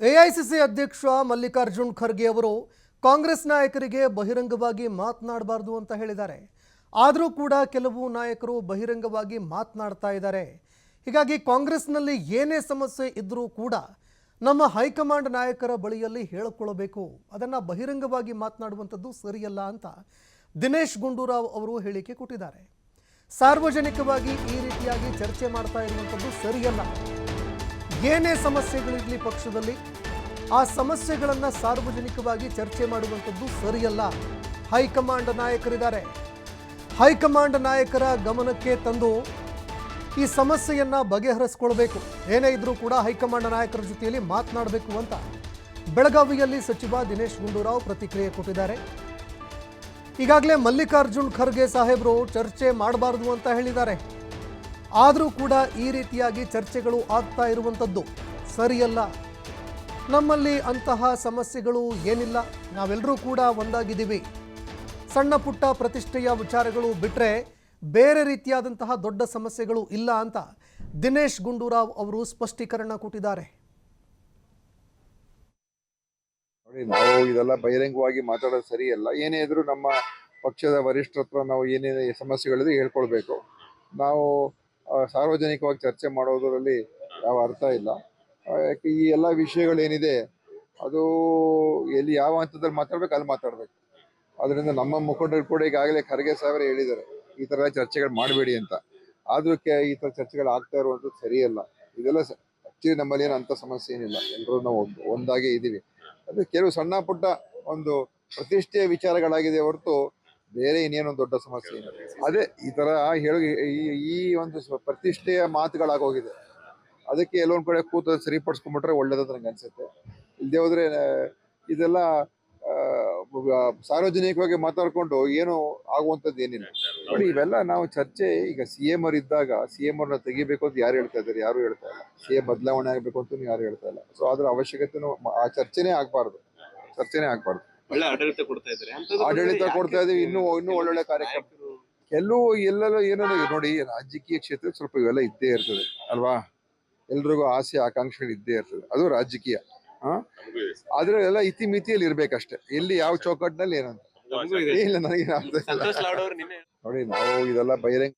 AICC ಅಧ್ಯಕ್ಷ ಮಲ್ಲಿಕಾರ್ಜುನ್ ಖರ್ಗೆ ಅವರು ಕಾಂಗ್ರೆಸ್ ನಾಯಕರಿಗೆ ಬಹಿರಂಗವಾಗಿ ಮಾತನಾಡಬಾರದು ಅಂತ ಹೇಳಿದ್ದಾರೆ. ಆದರೂ ಕೂಡ ಕೆಲವು ನಾಯಕರು ಬಹಿರಂಗವಾಗಿ ಮಾತನಾಡ್ತಾ ಇದ್ದಾರೆ. ಹೀಗಾಗಿ ಕಾಂಗ್ರೆಸ್ನಲ್ಲಿ ಏನೇ ಸಮಸ್ಯೆ ಇದ್ದರೂ ಕೂಡ ನಮ್ಮ ಹೈಕಮಾಂಡ್ ನಾಯಕರ ಬಳಿಯಲ್ಲಿ ಹೇಳಿಕೊಳ್ಳಬೇಕು, ಅದನ್ನು ಬಹಿರಂಗವಾಗಿ ಮಾತನಾಡುವಂಥದ್ದು ಸರಿಯಲ್ಲ ಅಂತ ದಿನೇಶ್ ಗುಂಡೂರಾವ್ ಅವರು ಹೇಳಿಕೆ ಕೊಟ್ಟಿದ್ದಾರೆ. ಸಾರ್ವಜನಿಕವಾಗಿ ಈ ರೀತಿಯಾಗಿ ಚರ್ಚೆ ಮಾಡ್ತಾ ಇರುವಂಥದ್ದು ಸರಿಯಲ್ಲ. ಏನೇ ಸಮಸ್ಯೆಗಳಿರಲಿ ಪಕ್ಷದಲ್ಲಿ ಆ ಸಮಸ್ಯೆಗಳನ್ನು ಸಾರ್ವಜನಿಕವಾಗಿ ಚರ್ಚೆ ಮಾಡುವಂಥದ್ದು ಸರಿಯಲ್ಲ. ಹೈಕಮಾಂಡ್ ನಾಯಕರಿದ್ದಾರೆ, ಹೈಕಮಾಂಡ್ ನಾಯಕರ ಗಮನಕ್ಕೆ ತಂದು ಈ ಸಮಸ್ಯೆಯನ್ನು ಬಗೆಹರಿಸಿಕೊಳ್ಬೇಕು. ಏನೇ ಇದ್ರೂ ಕೂಡ ಹೈಕಮಾಂಡ್ ನಾಯಕರ ಜೊತೆಯಲ್ಲಿ ಮಾತನಾಡಬೇಕು ಅಂತ ಬೆಳಗಾವಿಯಲ್ಲಿ ಸಚಿವ ದಿನೇಶ್ ಗುಂಡೂರಾವ್ ಪ್ರತಿಕ್ರಿಯೆ ಕೊಟ್ಟಿದ್ದಾರೆ. ಈಗಾಗಲೇ ಮಲ್ಲಿಕಾರ್ಜುನ್ ಖರ್ಗೆ ಸಾಹೇಬರು ಚರ್ಚೆ ಮಾಡಬಾರದು ಅಂತ ಹೇಳಿದ್ದಾರೆ. ಆದರೂ ಕೂಡ ಈ ರೀತಿಯಾಗಿ ಚರ್ಚೆಗಳು ಆಗ್ತಾ ಇರುವಂಥದ್ದು ಸರಿಯಲ್ಲ. ನಮ್ಮಲ್ಲಿ ಅಂತಹ ಸಮಸ್ಯೆಗಳು ಏನಿಲ್ಲ, ನಾವೆಲ್ಲರೂ ಕೂಡ ಒಂದಾಗಿದ್ದೀವಿ. ಸಣ್ಣ ಪುಟ್ಟ ಪ್ರತಿಷ್ಠೆಯ ವಿಚಾರಗಳು ಬಿಟ್ಟರೆ ಬೇರೆ ರೀತಿಯಾದಂತಹ ದೊಡ್ಡ ಸಮಸ್ಯೆಗಳು ಇಲ್ಲ ಅಂತ ದಿನೇಶ್ ಗುಂಡೂರಾವ್ ಅವರು ಸ್ಪಷ್ಟೀಕರಣ ಕೊಟ್ಟಿದ್ದಾರೆ. ನೋಡಿ, ನಾವು ಇದೆಲ್ಲ ಬಹಿರಂಗವಾಗಿ ಮಾತಾಡೋದು ಸರಿಯಲ್ಲ. ಏನೇ ಇದ್ರೂ ನಮ್ಮ ಪಕ್ಷದ ವರಿಷ್ಠರ ಹತ್ರ ನಾವು ಏನೇನು ಸಮಸ್ಯೆಗಳಿದೆ ಹೇಳ್ಕೊಳ್ಬೇಕು. ನಾವು ಸಾರ್ವಜನಿಕವಾಗಿ ಚರ್ಚೆ ಮಾಡೋದರಲ್ಲಿ ಯಾವ ಅರ್ಥ ಇಲ್ಲ. ಯಾಕೆ ಈ ಎಲ್ಲ ವಿಷಯಗಳೇನಿದೆ ಅದು ಎಲ್ಲಿ ಯಾವ ಹಂತದಲ್ಲಿ ಮಾತಾಡ್ಬೇಕು ಅಲ್ಲಿ ಮಾತಾಡ್ಬೇಕು. ಅದರಿಂದ ನಮ್ಮ ಮುಖಂಡರು ಕೂಡ ಈಗಾಗಲೇ ಖರ್ಗೆ ಸಾಹೇಬರು ಹೇಳಿದ್ದಾರೆ, ಈ ಥರ ಚರ್ಚೆಗಳು ಮಾಡಬೇಡಿ ಅಂತ. ಆದ್ರೂ ಈ ಥರ ಚರ್ಚೆಗಳು ಆಗ್ತಾ ಇರುವಂಥದ್ದು ಸರಿಯಲ್ಲ. ಇದೆಲ್ಲ ಆಕ್ಚುಲಿ ನಮ್ಮಲ್ಲಿ ಏನು ಅಂಥ ಸಮಸ್ಯೆ ಏನಿಲ್ಲ, ಎಲ್ಲರೂ ನಾವು ಒಂದಾಗೆ ಇದ್ದೀವಿ. ಅದು ಕೆಲವು ಸಣ್ಣ ಪುಟ್ಟ ಒಂದು ಪ್ರತಿಷ್ಠೆಯ ವಿಚಾರಗಳಾಗಿದೆ ಹೊರತು ಬೇರೆ ಇನ್ನೇನೊಂದು ದೊಡ್ಡ ಸಮಸ್ಯೆ ಇಲ್ಲ. ಅದೇ ಈ ತರ ಈ ಒಂದು ಪ್ರತಿಷ್ಠೆಯ ಮಾತುಗಳಾಗೋಗಿದೆ. ಅದಕ್ಕೆ ಎಲ್ಲೊಂದ್ ಕಡೆ ಕೂತ ಸರಿಪಡಿಸ್ಕೊಂಡ್ಬಿಟ್ರೆ ಒಳ್ಳೇದಂತ ನಂಗೆ ಅನ್ಸುತ್ತೆ. ಇಲ್ಲದೆ ಹೋದ್ರೆ ಇದೆಲ್ಲ ಸಾರ್ವಜನಿಕವಾಗಿ ಮಾತಾಡ್ಕೊಂಡು ಏನು ಆಗುವಂಥದ್ದು ಏನಿಲ್ಲ. ನೋಡಿ, ಇವೆಲ್ಲ ನಾವು ಚರ್ಚೆ ಈಗ CM ಅವ್ರು ಇದ್ದಾಗ CM ಅವ್ರನ್ನ ತೆಗಿಬೇಕು ಅಂತ ಯಾರು ಹೇಳ್ತಾ ಇದ್ದಾರೆ? ಯಾರು ಹೇಳ್ತಾ ಇಲ್ಲ. CM ಬದಲಾವಣೆ ಆಗ್ಬೇಕು ಅಂತ ಯಾರು ಹೇಳ್ತಾ ಇಲ್ಲ. ಸೊ ಅದ್ರ ಅವಶ್ಯಕತೆನೂ ಆ ಚರ್ಚೆನೇ ಆಗ್ಬಾರ್ದು. ಒಳ್ಳೆ ಆಡಳಿತ ಕೊಡ್ತಾ ಇದ್ದಾರೆ, ಆಡಳಿತ ಕೊಡ್ತಾ ಇದೀವಿ. ಇನ್ನೂ ಒಳ್ಳೊಳ್ಳೆ ಕಾರ್ಯಕ್ರಮ ಎಲ್ಲೆಲ್ಲೋ ಏನೋ ನೋಡಿ, ರಾಜಕೀಯ ಕ್ಷೇತ್ರ ಸ್ವಲ್ಪ ಇವೆಲ್ಲ ಇದ್ದೇ ಇರ್ತದೆ ಅಲ್ವಾ? ಎಲ್ರಿಗೂ ಆಸೆ ಆಕಾಂಕ್ಷೆಗಳು ಇದ್ದೇ ಇರ್ತದೆ, ಅದು ರಾಜಕೀಯ. ಆದ್ರೆ ಎಲ್ಲ ಇತಿಮಿತಿಯಲ್ಲಿ ಇರ್ಬೇಕಷ್ಟೇ. ಎಲ್ಲಿ ಯಾವ ಚೌಕಟ್ಟಿನಲ್ಲಿ ಏನಂತ ಇಲ್ಲ ನನಗೆ. ನೋಡಿ, ನಾವು ಇದೆಲ್ಲ ಬಹಿರಂಗ